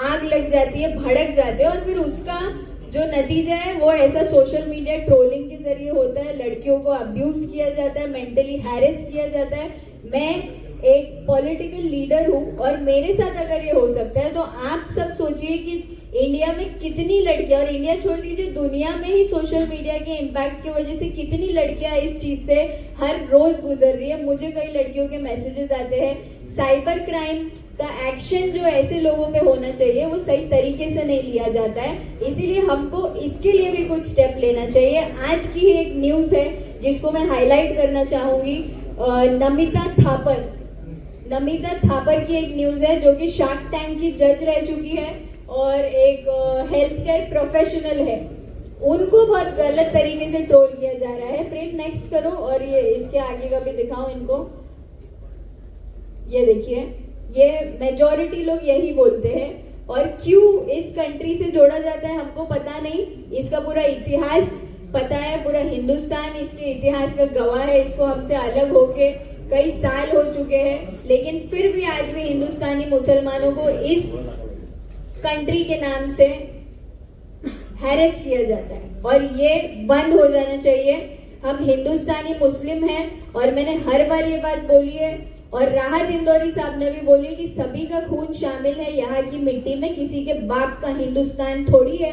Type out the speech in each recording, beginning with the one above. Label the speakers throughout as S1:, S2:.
S1: आग लग जाती है, भड़क जाते हैं और फिर उसका जो नतीजा है वो ऐसा सोशल मीडिया ट्रोलिंग के जरिए होता है, लड़कियों को अब्यूज किया जाता है, मेंटली हैरेस किया जाता है। मैं एक पॉलिटिकल लीडर हूँ और मेरे साथ अगर ये हो सकता है तो आप सब सोचिए कि इंडिया में कितनी लड़कियां, और इंडिया छोड़ दीजिए दुनिया में ही सोशल मीडिया के इम्पैक्ट की वजह से कितनी लड़कियां इस चीज से हर रोज गुजर रही है। मुझे कई लड़कियों के मैसेजेस आते हैं। साइबर क्राइम का एक्शन जो ऐसे लोगों पे होना चाहिए वो सही तरीके से नहीं लिया जाता है, इसीलिए हमको इसके लिए भी कुछ स्टेप लेना चाहिए। आज की ही एक न्यूज है जिसको मैं हाईलाइट करना चाहूंगी। नमिता थापर की एक न्यूज है जो कि शार्क टैंक की जज रह चुकी है और एक हेल्थ केयर प्रोफेशनल है। उनको बहुत गलत तरीके से ट्रोल किया जा रहा है। प्रेम नेक्स्ट करो और ये इसके आगे का भी दिखाओ इनको। ये देखिए, ये मेजॉरिटी लोग यही बोलते हैं। और क्यों इस कंट्री से जोड़ा जाता है हमको पता नहीं, इसका पूरा इतिहास पता है, पूरा हिंदुस्तान इसके इतिहास का गवाह है। इसको हमसे अलग होके कई साल हो चुके हैं, लेकिन फिर भी आज भी हिंदुस्तानी मुसलमानों को इस कंट्री के नाम से हैरेस किया जाता है और ये बंद हो जाना चाहिए। हम हिंदुस्तानी मुस्लिम हैं और मैंने हर बार ये बात बोली है और राहत इंदौरी साहब ने भी बोली कि सभी का खून शामिल है यहाँ की मिट्टी में, किसी के बाप का हिंदुस्तान थोड़ी है।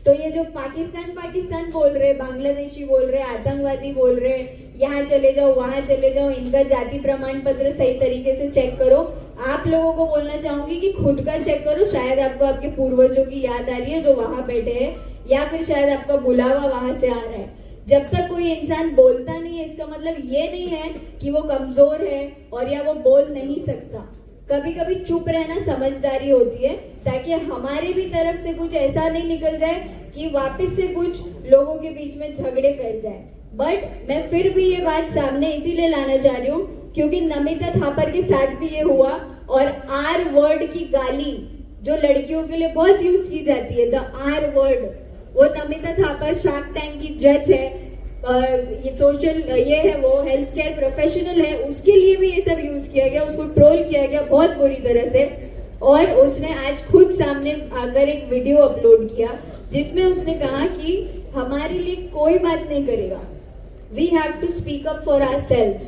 S1: तो ये जो पाकिस्तान बोल रहे, बांग्लादेशी बोल रहे, आतंकवादी बोल रहे, यहाँ चले जाओ वहां चले जाओ, इनका जाति प्रमाण पत्र सही तरीके से चेक करो। आप लोगों को बोलना चाहूंगी कि खुद का चेक करो, शायद आपको आपके पूर्वजों की याद आ रही है जो वहां बैठे हैं, या फिर शायद आपका बुलावा वहां से आ रहा है। जब तक कोई इंसान बोलता नहीं है इसका मतलब ये नहीं है कि वो कमजोर है और या वो बोल नहीं सकता। कभी कभी चुप रहना समझदारी होती है, ताकि हमारे भी तरफ से कुछ ऐसा नहीं निकल जाए कि वापस से कुछ लोगों के बीच में झगड़े फैल जाए। बट मैं फिर भी ये बात सामने इसीलिए लाना चाह रही हूँ क्योंकि नमिता थापर के साथ भी ये हुआ। और आर वर्ड की गाली जो लड़कियों के लिए बहुत यूज की जाती है, द आर वर्ड, वो नमिता थापर शार्क टैंक की जज है, ये है, वो हेल्थ केयर प्रोफेशनल है, उसके लिए भी ये सब यूज किया गया, उसको ट्रोल किया गया बहुत बुरी तरह से। और उसने आज खुद सामने आकर एक वीडियो अपलोड किया जिसमें उसने कहा कि हमारे लिए कोई बात नहीं करेगा, we have to speak up for ourselves,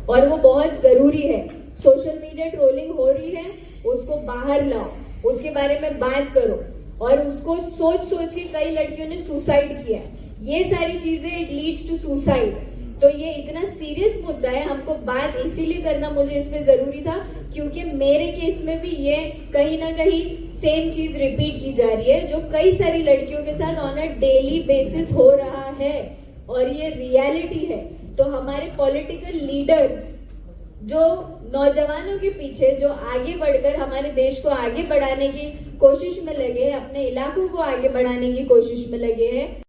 S1: और वो बहुत जरूरी है। सोशल मीडिया ट्रोलिंग हो रही है, उसको बाहर लाओ, उसके बारे में बात करो। और उसको सोच के कई लड़कियों ने सुसाइड किया है। ये सारी चीजें इट लीड्स टू सुसाइड। तो ये इतना सीरियस मुद्दा है, हमको बात इसीलिए करना मुझे इस पे जरूरी था क्योंकि मेरे केस में भी ये कहीं ना कहीं सेम चीज रिपीट की जा रही है जो कई सारी लड़कियों के साथ ऑन अ डेली बेसिस हो रहा है और ये रियलिटी है। तो हमारे पॉलिटिकल लीडर्स जो नौजवानों के पीछे, जो आगे बढ़कर हमारे देश को आगे बढ़ाने की कोशिश में लगे, अपने इलाकों को आगे बढ़ाने की कोशिश में लगे हैं,